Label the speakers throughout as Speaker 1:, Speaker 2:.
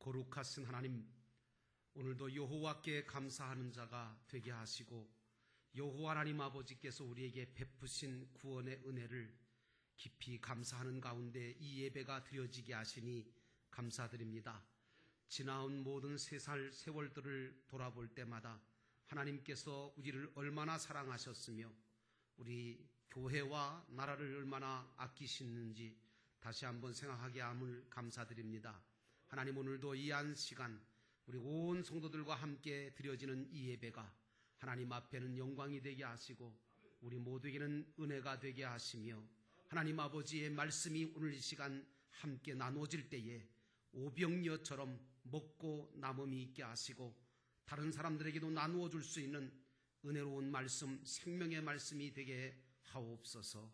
Speaker 1: 거룩하신 하나님, 오늘도 여호와께 감사하는 자가 되게 하시고 여호와 하나님 아버지께서 우리에게 베푸신 구원의 은혜를 깊이 감사하는 가운데 이 예배가 드려지게 하시니 감사드립니다. 지나온 모든 세월들을 돌아볼 때마다 하나님께서 우리를 얼마나 사랑하셨으며 우리 교회와 나라를 얼마나 아끼시는지 다시 한번 생각하게 함을 감사드립니다. 하나님, 오늘도 이 한 시간 우리 온 성도들과 함께 드려지는 이 예배가 하나님 앞에는 영광이 되게 하시고 우리 모두에게는 은혜가 되게 하시며 하나님 아버지의 말씀이 오늘 이 시간 함께 나눠질 때에 오병이어처럼 먹고 남음이 있게 하시고 다른 사람들에게도 나누어 줄 수 있는 은혜로운 말씀, 생명의 말씀이 되게 하옵소서.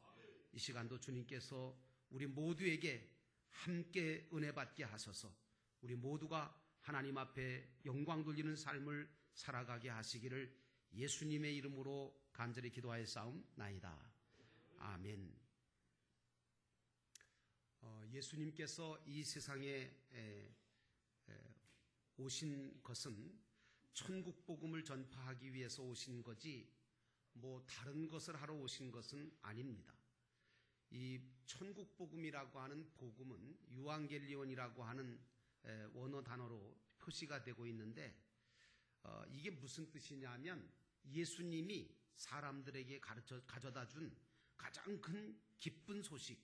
Speaker 1: 이 시간도 주님께서 우리 모두에게 함께 은혜 받게 하셔서 우리 모두가 하나님 앞에 영광 돌리는 삶을 살아가게 하시기를 예수님의 이름으로 간절히 기도하였사옵나이다. 아멘. 예수님께서 이 세상에 오신 것은 천국 복음을 전파하기 위해서 오신 거지 뭐 다른 것을 하러 오신 것은 아닙니다. 이 천국 복음이라고 하는 복음은 유앙겔리온이라고 하는 원어 단어로 표시가 되고 있는데 이게 무슨 뜻이냐면 예수님이 사람들에게 가져다 준 가장 큰 기쁜 소식,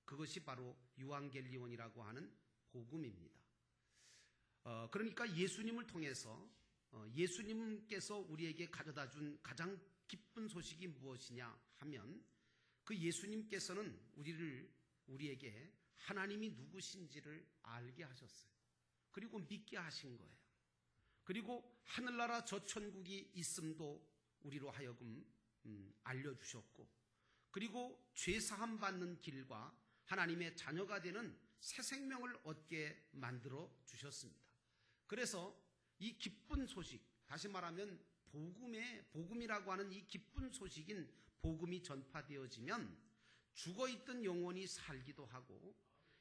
Speaker 1: 그것이 바로 유앙겔리온이라고 하는 복음입니다. 그러니까 예수님을 통해서 예수님께서 우리에게 가져다 준 가장 기쁜 소식이 무엇이냐 하면 그 예수님께서는 우리에게 하나님이 누구신지를 알게 하셨어요. 그리고 믿게 하신 거예요. 그리고 하늘나라 저 천국이 있음도 우리로 하여금 알려주셨고, 그리고 죄사함 받는 길과 하나님의 자녀가 되는 새 생명을 얻게 만들어 주셨습니다. 그래서 이 기쁜 소식, 다시 말하면 복음이라고 하는 이 기쁜 소식인 복음이 전파되어지면 죽어있던 영혼이 살기도 하고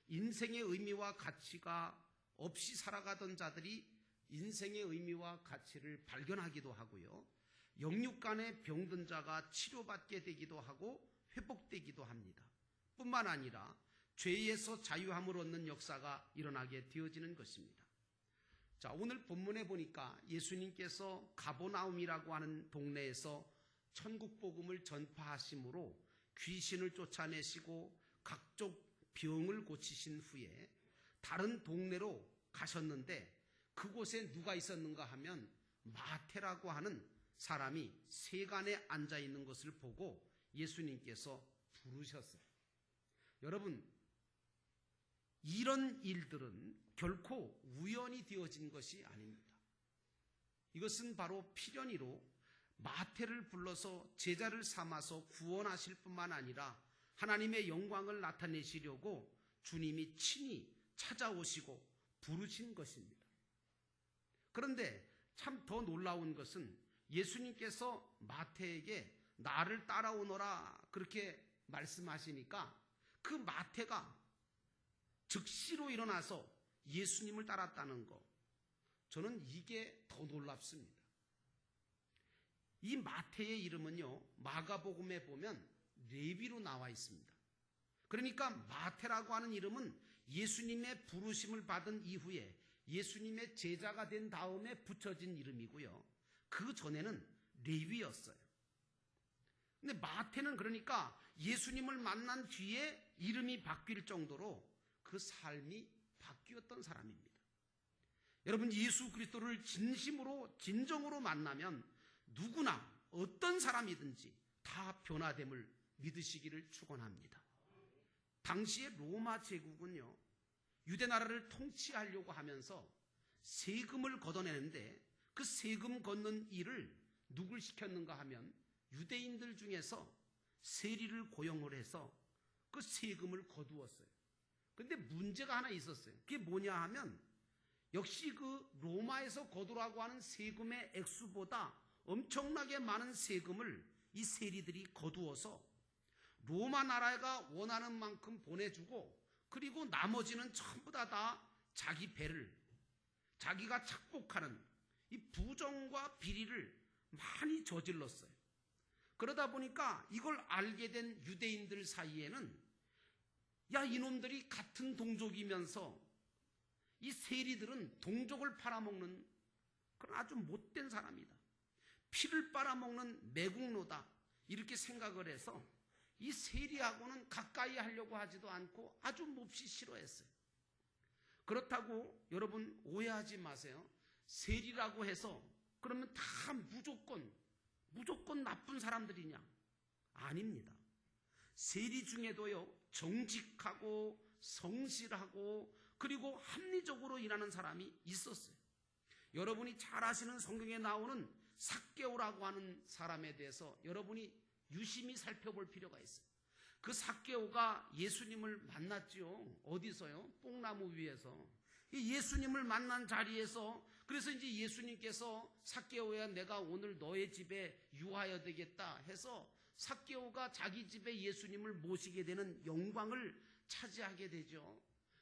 Speaker 1: 인생의 의미와 가치가 없이 살아가던 자들이 인생의 의미와 가치를 발견하기도 하고요. 영육간의 병든 자가 치료받게 되기도 하고 회복되기도 합니다. 뿐만 아니라 죄에서 자유함을 얻는 역사가 일어나게 되어지는 것입니다. 자, 오늘 본문에 보니까 예수님께서 가버나움이라고 하는 동네에서 천국 복음을 전파하심으로 귀신을 쫓아내시고 각종 병을 고치신 후에 다른 동네로 가셨는데 그곳에 누가 있었는가 하면 마태라고 하는 사람이 세간에 앉아 있는 것을 보고 예수님께서 부르셨어요. 여러분, 이런 일들은 결코 우연히 되어진 것이 아닙니다. 이것은 바로 필연이로 마태를 불러서 제자를 삼아서 구원하실 뿐만 아니라 하나님의 영광을 나타내시려고 주님이 친히 찾아오시고 부르신 것입니다. 그런데 참 더 놀라운 것은 예수님께서 마태에게 나를 따라오너라 그렇게 말씀하시니까 그 마태가 즉시로 일어나서 예수님을 따랐다는 거, 저는 이게 더 놀랍습니다. 이 마태의 이름은요, 마가복음에 보면 레위로 나와 있습니다. 그러니까 마태라고 하는 이름은 예수님의 부르심을 받은 이후에 예수님의 제자가 된 다음에 붙여진 이름이고요. 그 전에는 레위였어요. 근데 마태는 그러니까 예수님을 만난 뒤에 이름이 바뀔 정도로 그 삶이 바뀌었던 사람입니다. 여러분, 예수 그리스도를 진정으로 만나면 누구나 어떤 사람이든지 다 변화됨을 믿으시기를 축원합니다. 당시의 로마 제국은요, 유대 나라를 통치하려고 하면서 세금을 걷어내는데 그 세금 걷는 일을 누굴 시켰는가 하면 유대인들 중에서 세리를 고용을 해서 그 세금을 거두었어요. 근데 문제가 하나 있었어요. 그게 뭐냐 하면 역시 그 로마에서 거두라고 하는 세금의 액수보다 엄청나게 많은 세금을 이 세리들이 거두어서 로마 나라가 원하는 만큼 보내주고 그리고 나머지는 전부 다 자기 배를 자기가 착복하는 이 부정과 비리를 많이 저질렀어요. 그러다 보니까 이걸 알게 된 유대인들 사이에는 야, 이놈들이 같은 동족이면서 이 세리들은 동족을 팔아먹는 그런 아주 못된 사람이다. 피를 빨아먹는 매국노다. 이렇게 생각을 해서 이 세리하고는 가까이 하려고 하지도 않고 아주 몹시 싫어했어요. 그렇다고 여러분 오해하지 마세요. 세리라고 해서 그러면 다 무조건 나쁜 사람들이냐? 아닙니다. 세리 중에도요, 정직하고 성실하고 그리고 합리적으로 일하는 사람이 있었어요. 여러분이 잘 아시는 성경에 나오는 삭개오라고 하는 사람에 대해서 여러분이 유심히 살펴볼 필요가 있어요. 그 삭개오가 예수님을 만났지요. 어디서요? 뽕나무 위에서. 이 예수님을 만난 자리에서 그래서 이제 예수님께서 삭개오야, 내가 오늘 너의 집에 유하여 되겠다 해서 삭개오가 자기 집에 예수님을 모시게 되는 영광을 차지하게 되죠.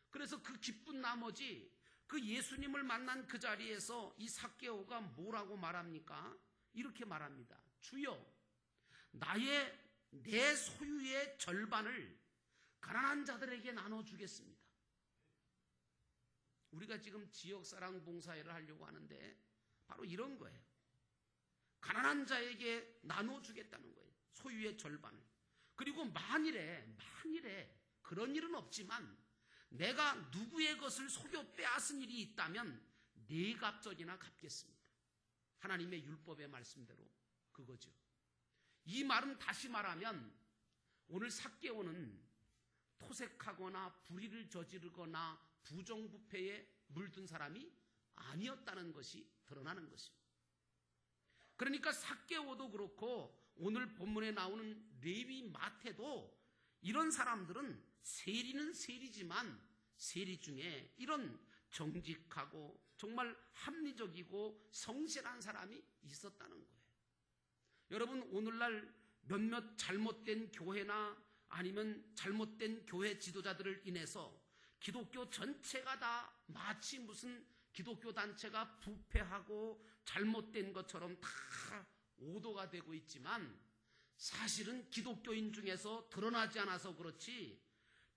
Speaker 1: 그래서 그 기쁜 나머지 그 예수님을 만난 그 자리에서 이 삭개오가 뭐라고 말합니까? 이렇게 말합니다. 주여, 내 소유의 절반을 가난한 자들에게 나눠주겠습니다. 우리가 지금 지역사랑 봉사회를 하려고 하는데 바로 이런 거예요. 가난한 자에게 나눠주겠다는 거예요. 소유의 절반을. 그리고 만일에 그런 일은 없지만 내가 누구의 것을 속여 빼앗은 일이 있다면 네 갑절이나 갚겠습니다. 하나님의 율법의 말씀대로 그거죠. 이 말은 다시 말하면 오늘 삭개오는 토색하거나 불의를 저지르거나 부정부패에 물든 사람이 아니었다는 것이 드러나는 것입니다. 그러니까 삭개오도 그렇고 오늘 본문에 나오는 레위 마태도 이런 사람들은 세리는 세리지만 세리 중에 이런 정직하고 정말 합리적이고 성실한 사람이 있었다는 거예요. 여러분, 오늘날 몇몇 잘못된 교회나 아니면 잘못된 교회 지도자들을 인해서 기독교 전체가 다 마치 무슨 기독교 단체가 부패하고 잘못된 것처럼 다 오도가 되고 있지만 사실은 기독교인 중에서 드러나지 않아서 그렇지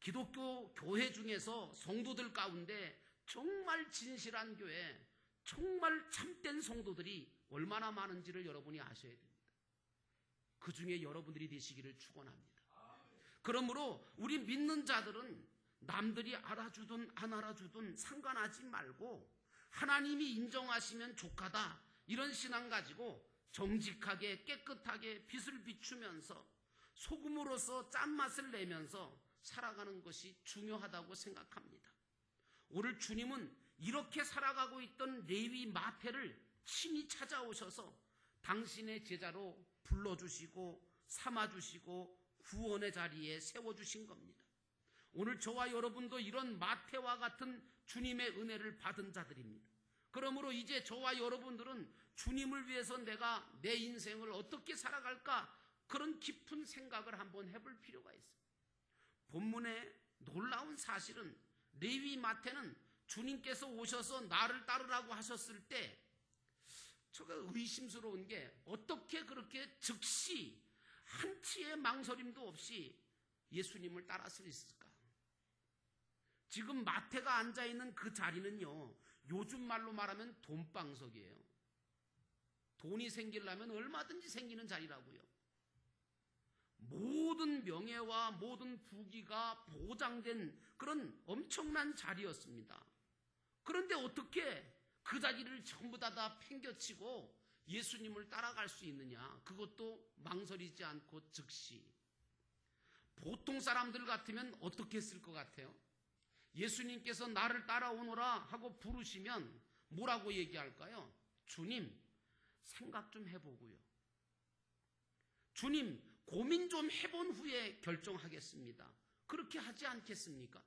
Speaker 1: 기독교 교회 중에서 성도들 가운데 정말 진실한 교회, 정말 참된 성도들이 얼마나 많은지를 여러분이 아셔야 됩니다. 그 중에 여러분들이 되시기를 축원합니다. 그러므로 우리 믿는 자들은 남들이 알아주든 안 알아주든 상관하지 말고 하나님이 인정하시면 족하다 이런 신앙 가지고 정직하게 깨끗하게 빛을 비추면서 소금으로서 짠맛을 내면서 살아가는 것이 중요하다고 생각합니다. 오늘 주님은 이렇게 살아가고 있던 레위 마태를 친히 찾아오셔서 당신의 제자로 불러주시고 삼아주시고 구원의 자리에 세워주신 겁니다. 오늘 저와 여러분도 이런 마태와 같은 주님의 은혜를 받은 자들입니다. 그러므로 이제 저와 여러분들은 주님을 위해서 내가 내 인생을 어떻게 살아갈까 그런 깊은 생각을 한번 해볼 필요가 있어요. 본문의 놀라운 사실은 레위 마태는 주님께서 오셔서 나를 따르라고 하셨을 때 제가 의심스러운 게 어떻게 그렇게 즉시 한치의 망설임도 없이 예수님을 따를 수 있을까? 지금 마태가 앉아있는 그 자리는요, 요즘 말로 말하면 돈방석이에요. 돈이 생기려면 얼마든지 생기는 자리라고요. 모든 명예와 모든 부귀가 보장된 그런 엄청난 자리였습니다. 그런데 어떻게 그 자리를 전부 다 팽겨치고 예수님을 따라갈 수 있느냐? 그것도 망설이지 않고 즉시. 보통 사람들 같으면 어떻게 했을 것 같아요? 예수님께서 나를 따라오너라 하고 부르시면 뭐라고 얘기할까요? 주님, 생각 좀 해보고요. 주님, 고민 좀 해본 후에 결정하겠습니다. 그렇게 하지 않겠습니까?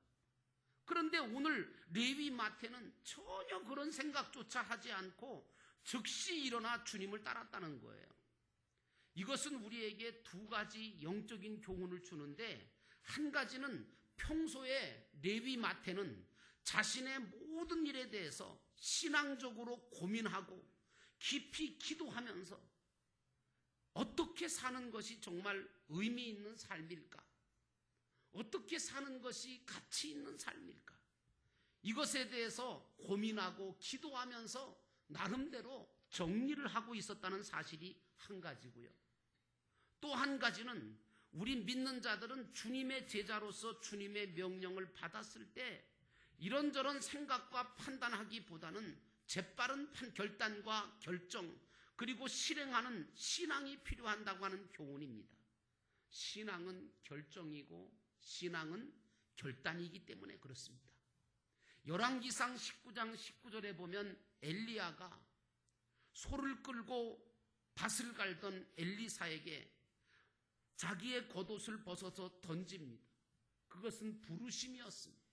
Speaker 1: 그런데 오늘 레위 마태는 전혀 그런 생각조차 하지 않고 즉시 일어나 주님을 따랐다는 거예요. 이것은 우리에게 두 가지 영적인 교훈을 주는데, 한 가지는 평소에 레위 마태는 자신의 모든 일에 대해서 신앙적으로 고민하고 깊이 기도하면서 어떻게 사는 것이 정말 의미 있는 삶일까? 어떻게 사는 것이 가치 있는 삶일까? 이것에 대해서 고민하고 기도하면서 나름대로 정리를 하고 있었다는 사실이 한 가지고요. 또 한 가지는 우리 믿는 자들은 주님의 제자로서 주님의 명령을 받았을 때 이런저런 생각과 판단하기보다는 재빠른 결단과 결정 그리고 실행하는 신앙이 필요한다고 하는 교훈입니다. 신앙은 결정이고 신앙은 결단이기 때문에 그렇습니다. 열왕기상 19장 19절에 보면 엘리야가 소를 끌고 밭을 갈던 엘리사에게 자기의 겉옷을 벗어서 던집니다. 그것은 부르심이었습니다.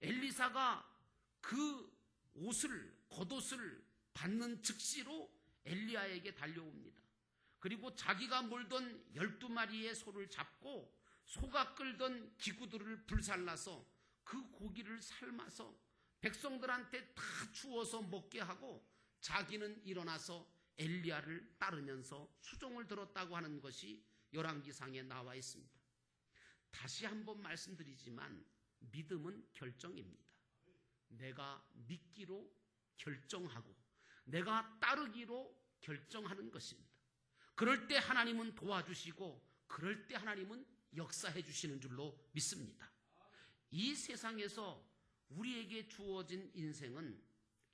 Speaker 1: 엘리사가 그 겉옷을 받는 즉시로 엘리야에게 달려옵니다. 그리고 자기가 몰던 12마리의 소를 잡고 소가 끌던 기구들을 불살라서 그 고기를 삶아서 백성들한테 다 주어서 먹게 하고 자기는 일어나서 엘리야를 따르면서 수종을 들었다고 하는 것이 열왕기상에 나와 있습니다. 다시 한번 말씀드리지만 믿음은 결정입니다. 내가 믿기로 결정하고 내가 따르기로 결정하는 것입니다. 그럴 때 하나님은 도와주시고 그럴 때 하나님은 역사해 주시는 줄로 믿습니다. 이 세상에서 우리에게 주어진 인생은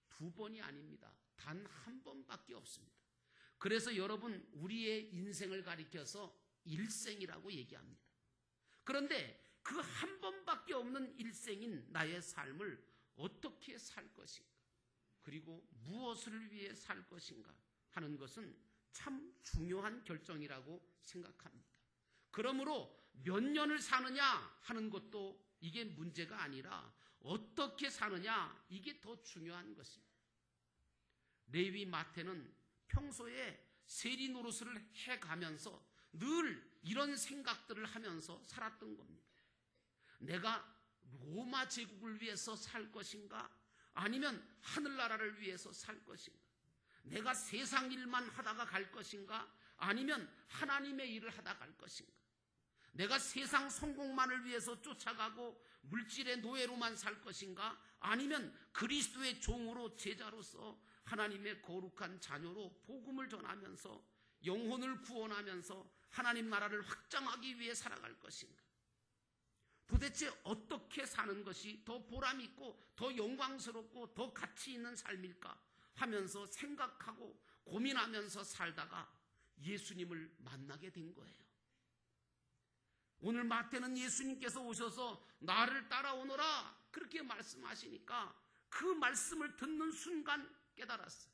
Speaker 1: 두 번이 아닙니다. 단 한 번밖에 없습니다. 그래서 여러분 우리의 인생을 가리켜서 일생이라고 얘기합니다. 그런데 그 한 번밖에 없는 일생인 나의 삶을 어떻게 살 것인가 그리고 무엇을 위해 살 것인가 하는 것은 참 중요한 결정이라고 생각합니다. 그러므로 몇 년을 사느냐 하는 것도 이게 문제가 아니라 어떻게 사느냐 이게 더 중요한 것입니다. 레위 마태는 평소에 세리 노릇을 해가면서 늘 이런 생각들을 하면서 살았던 겁니다. 내가 로마 제국을 위해서 살 것인가 아니면 하늘나라를 위해서 살 것인가 내가 세상 일만 하다가 갈 것인가 아니면 하나님의 일을 하다 갈 것인가 내가 세상 성공만을 위해서 쫓아가고 물질의 노예로만 살 것인가 아니면 그리스도의 종으로 제자로서 하나님의 거룩한 자녀로 복음을 전하면서 영혼을 구원하면서 하나님 나라를 확장하기 위해 살아갈 것인가 도대체 어떻게 사는 것이 더 보람있고 더 영광스럽고 더 가치 있는 삶일까 하면서 생각하고 고민하면서 살다가 예수님을 만나게 된 거예요. 오늘 마태는 예수님께서 오셔서 나를 따라오너라 그렇게 말씀하시니까 그 말씀을 듣는 순간 깨달았어요.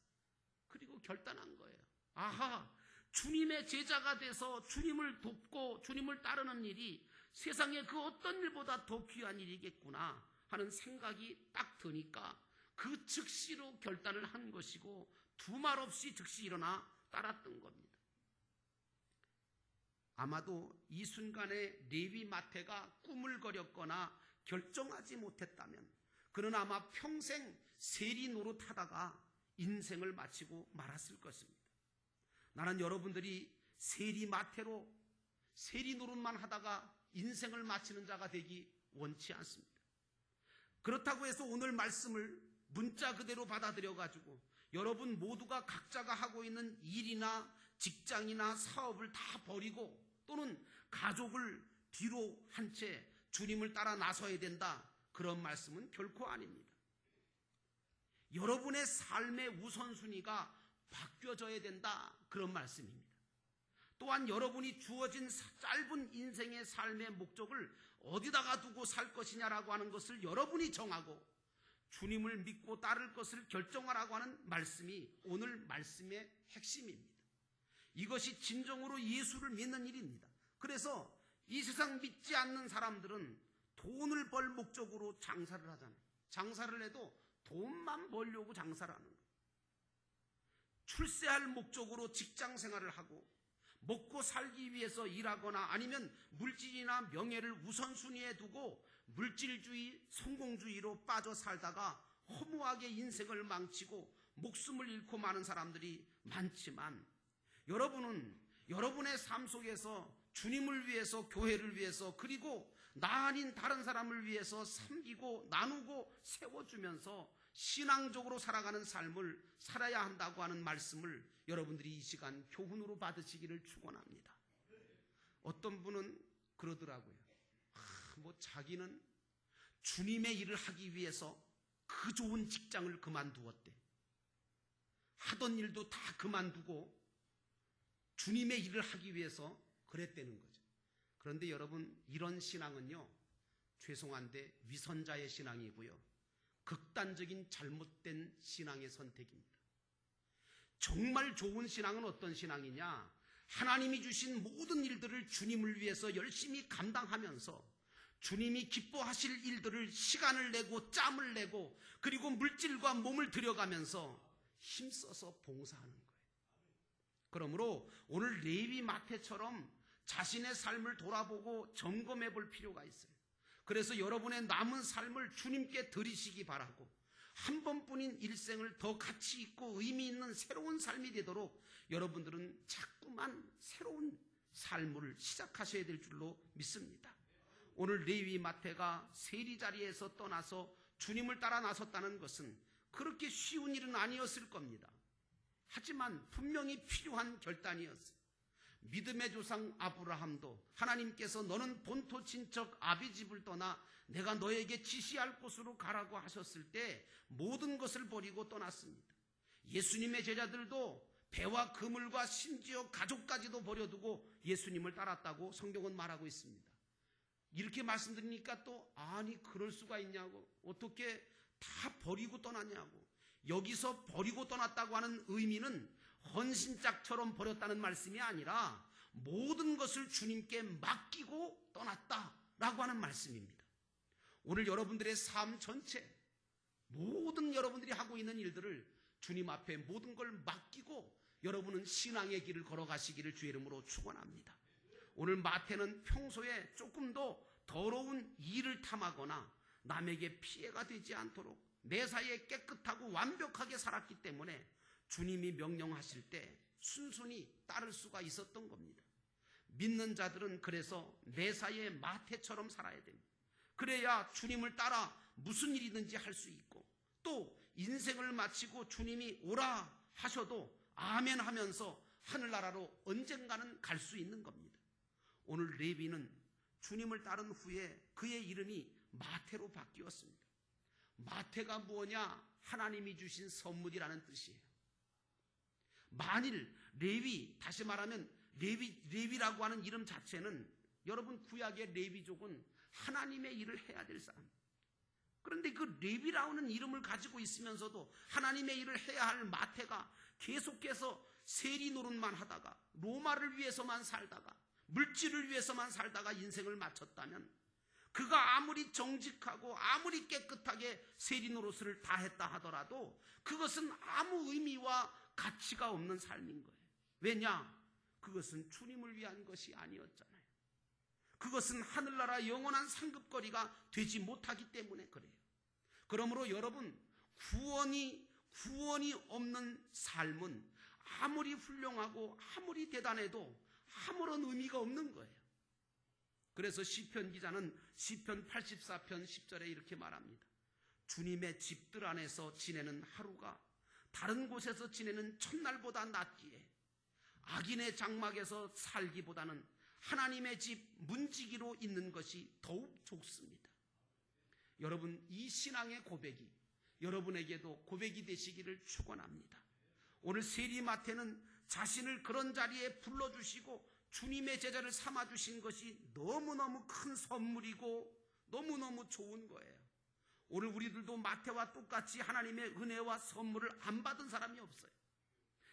Speaker 1: 그리고 결단한 거예요. 아하, 주님의 제자가 돼서 주님을 돕고 주님을 따르는 일이 세상에 그 어떤 일보다 더 귀한 일이겠구나 하는 생각이 딱 드니까 그 즉시로 결단을 한 것이고 두말 없이 즉시 일어나 따랐던 겁니다. 아마도 이 순간에 레위 마태가 꿈을 거렸거나 결정하지 못했다면 그는 아마 평생 세리 노릇하다가 인생을 마치고 말았을 것입니다. 나는 여러분들이 세리 마태로 세리 노릇만 하다가 인생을 마치는 자가 되기 원치 않습니다. 그렇다고 해서 오늘 말씀을 문자 그대로 받아들여가지고 여러분 모두가 각자가 하고 있는 일이나 직장이나 사업을 다 버리고 또는 가족을 뒤로 한 채 주님을 따라 나서야 된다 그런 말씀은 결코 아닙니다. 여러분의 삶의 우선순위가 바뀌어져야 된다 그런 말씀입니다. 또한 여러분이 주어진 짧은 인생의 삶의 목적을 어디다가 두고 살 것이냐라고 하는 것을 여러분이 정하고 주님을 믿고 따를 것을 결정하라고 하는 말씀이 오늘 말씀의 핵심입니다. 이것이 진정으로 예수를 믿는 일입니다. 그래서 이 세상 믿지 않는 사람들은 돈을 벌 목적으로 장사를 하잖아요. 장사를 해도 돈만 벌려고 장사를 하는 거예요. 출세할 목적으로 직장 생활을 하고 먹고 살기 위해서 일하거나 아니면 물질이나 명예를 우선순위에 두고 물질주의, 성공주의로 빠져 살다가 허무하게 인생을 망치고 목숨을 잃고 마는 사람들이 많지만, 여러분은 여러분의 삶 속에서 주님을 위해서, 교회를 위해서, 그리고 나 아닌 다른 사람을 위해서 섬기고 나누고 세워주면서 신앙적으로 살아가는 삶을 살아야 한다고 하는 말씀을 여러분들이 이 시간 교훈으로 받으시기를 축원합니다. 어떤 분은 그러더라고요. 뭐 자기는 주님의 일을 하기 위해서 그 좋은 직장을 그만두었대. 하던 일도 다 그만두고 주님의 일을 하기 위해서 그랬다는 거죠. 그런데 여러분, 이런 신앙은요, 죄송한데 위선자의 신앙이고요, 극단적인 잘못된 신앙의 선택입니다. 정말 좋은 신앙은 어떤 신앙이냐? 하나님이 주신 모든 일들을 주님을 위해서 열심히 감당하면서 주님이 기뻐하실 일들을 시간을 내고 짬을 내고 그리고 물질과 몸을 들여가면서 힘써서 봉사하는 거예요. 그러므로 오늘 레위 마태처럼 자신의 삶을 돌아보고 점검해 볼 필요가 있어요. 그래서 여러분의 남은 삶을 주님께 드리시기 바라고, 한 번뿐인 일생을 더 가치 있고 의미 있는 새로운 삶이 되도록 여러분들은 자꾸만 새로운 삶을 시작하셔야 될 줄로 믿습니다. 오늘 레위 마태가 세리 자리에서 떠나서 주님을 따라 나섰다는 것은 그렇게 쉬운 일은 아니었을 겁니다. 하지만 분명히 필요한 결단이었어요. 믿음의 조상 아브라함도 하나님께서 너는 본토 친척 아비 집을 떠나 내가 너에게 지시할 곳으로 가라고 하셨을 때 모든 것을 버리고 떠났습니다. 예수님의 제자들도 배와 그물과 심지어 가족까지도 버려두고 예수님을 따랐다고 성경은 말하고 있습니다. 이렇게 말씀드리니까 또 아니 그럴 수가 있냐고, 어떻게 다 버리고 떠났냐고. 여기서 버리고 떠났다고 하는 의미는 헌신짝처럼 버렸다는 말씀이 아니라 모든 것을 주님께 맡기고 떠났다라고 하는 말씀입니다. 오늘 여러분들의 삶 전체, 모든 여러분들이 하고 있는 일들을 주님 앞에 모든 걸 맡기고 여러분은 신앙의 길을 걸어가시기를 주의 이름으로 축원합니다. 오늘 마태는 평소에 조금 더 더러운 일을 탐하거나 남에게 피해가 되지 않도록 매사에 깨끗하고 완벽하게 살았기 때문에 주님이 명령하실 때 순순히 따를 수가 있었던 겁니다. 믿는 자들은 그래서 매사에 마태처럼 살아야 됩니다. 그래야 주님을 따라 무슨 일이든지 할 수 있고, 또 인생을 마치고 주님이 오라 하셔도 아멘 하면서 하늘나라로 언젠가는 갈 수 있는 겁니다. 오늘 레위는 주님을 따른 후에 그의 이름이 마태로 바뀌었습니다. 마태가 뭐냐? 하나님이 주신 선물이라는 뜻이에요. 만일 레위, 다시 말하면 레위라고 하는 이름 자체는, 여러분 구약의 레위족은 하나님의 일을 해야 될 사람. 그런데 그 레위라는 이름을 가지고 있으면서도 하나님의 일을 해야 할 마태가 계속해서 세리 노릇만 하다가 로마를 위해서만 살다가 물질을 위해서만 살다가 인생을 마쳤다면, 그가 아무리 정직하고 아무리 깨끗하게 세리 노릇을 다 했다 하더라도 그것은 아무 의미와 가치가 없는 삶인 거예요. 왜냐? 그것은 주님을 위한 것이 아니었잖아요. 그것은 하늘나라 영원한 상급거리가 되지 못하기 때문에 그래요. 그러므로 여러분, 구원이 없는 삶은 아무리 훌륭하고 아무리 대단해도 아무런 의미가 없는 거예요. 그래서 시편 기자는 시편 84편 10절에 이렇게 말합니다. 주님의 집들 안에서 지내는 하루가 다른 곳에서 지내는 첫날보다 낫기에 악인의 장막에서 살기보다는 하나님의 집 문지기로 있는 것이 더욱 좋습니다. 여러분, 이 신앙의 고백이 여러분에게도 고백이 되시기를 축원합니다. 오늘 세리 마태는 자신을 그런 자리에 불러주시고 주님의 제자를 삼아주신 것이 너무너무 큰 선물이고 너무너무 좋은 거예요. 오늘 우리들도 마태와 똑같이 하나님의 은혜와 선물을 안 받은 사람이 없어요.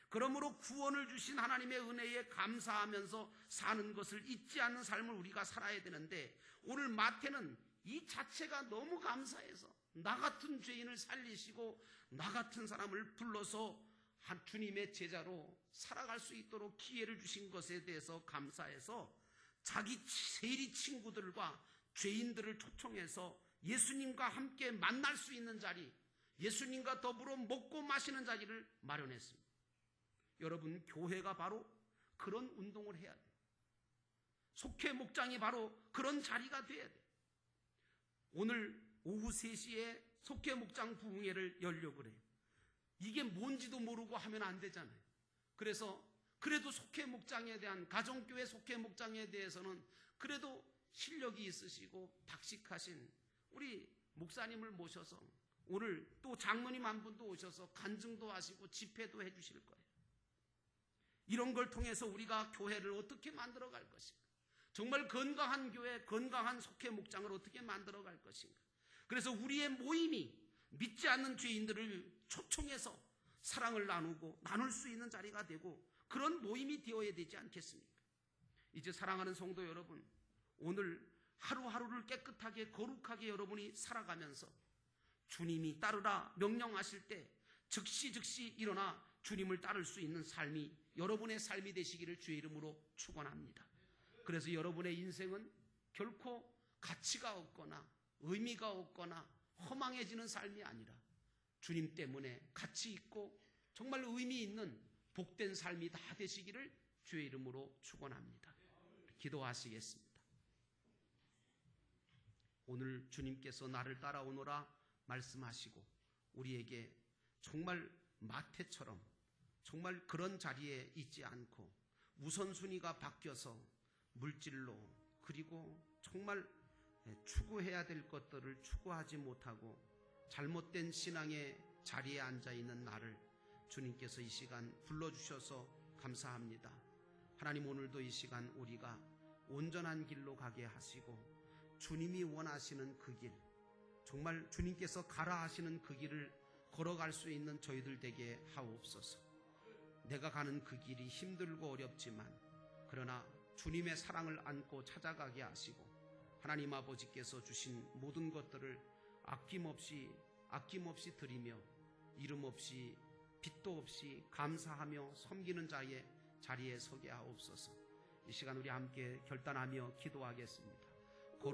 Speaker 1: 그러므로 구원을 주신 하나님의 은혜에 감사하면서 사는 것을 잊지 않는 삶을 우리가 살아야 되는데, 오늘 마태는 이 자체가 너무 감사해서 나 같은 죄인을 살리시고 나 같은 사람을 불러서 한 주님의 제자로 살아갈 수 있도록 기회를 주신 것에 대해서 감사해서 자기 세리 친구들과 죄인들을 초청해서 예수님과 함께 만날 수 있는 자리, 예수님과 더불어 먹고 마시는 자리를 마련했습니다. 여러분, 교회가 바로 그런 운동을 해야 돼요. 속회 목장이 바로 그런 자리가 돼야 돼요. 오늘 오후 3시에 속회 목장 부흥회를 열려고 그래요. 이게 뭔지도 모르고 하면 안 되잖아요. 그래서 그래도 속회 목장에 대한, 가정교회 속회 목장에 대해서는 그래도 실력이 있으시고 박식하신 우리 목사님을 모셔서 오늘 또 장로님 한 분도 오셔서 간증도 하시고 집회도 해 주실 거예요. 이런 걸 통해서 우리가 교회를 어떻게 만들어 갈 것인가? 정말 건강한 교회, 건강한 속회 목장을 어떻게 만들어 갈 것인가? 그래서 우리의 모임이 믿지 않는 죄인들을 초청해서 사랑을 나누고 나눌 수 있는 자리가 되고 그런 모임이 되어야 되지 않겠습니까? 이제 사랑하는 성도 여러분, 오늘 하루하루를 깨끗하게 거룩하게 여러분이 살아가면서 주님이 따르라 명령하실 때 즉시 일어나 주님을 따를 수 있는 삶이 여러분의 삶이 되시기를 주의 이름으로 축원합니다. 그래서 여러분의 인생은 결코 가치가 없거나 의미가 없거나 허망해지는 삶이 아니라 주님 때문에 가치 있고 정말 의미 있는 복된 삶이 다 되시기를 주의 이름으로 축원합니다. 기도하시겠습니다. 오늘 주님께서 나를 따라오너라 말씀하시고 우리에게 정말 마태처럼 정말 그런 자리에 있지 않고 우선순위가 바뀌어서 물질로 그리고 정말 추구해야 될 것들을 추구하지 못하고 잘못된 신앙의 자리에 앉아있는 나를 주님께서 이 시간 불러주셔서 감사합니다. 하나님, 오늘도 이 시간 우리가 온전한 길로 가게 하시고 주님이 원하시는 그 길, 정말 주님께서 가라 하시는 그 길을 걸어갈 수 있는 저희들 되게 하옵소서. 내가 가는 그 길이 힘들고 어렵지만 그러나 주님의 사랑을 안고 찾아가게 하시고 하나님 아버지께서 주신 모든 것들을 아낌없이 드리며 이름 없이 빚도 없이 감사하며 섬기는 자의 자리에 서게 하옵소서. 이 시간 우리 함께 결단하며 기도하겠습니다.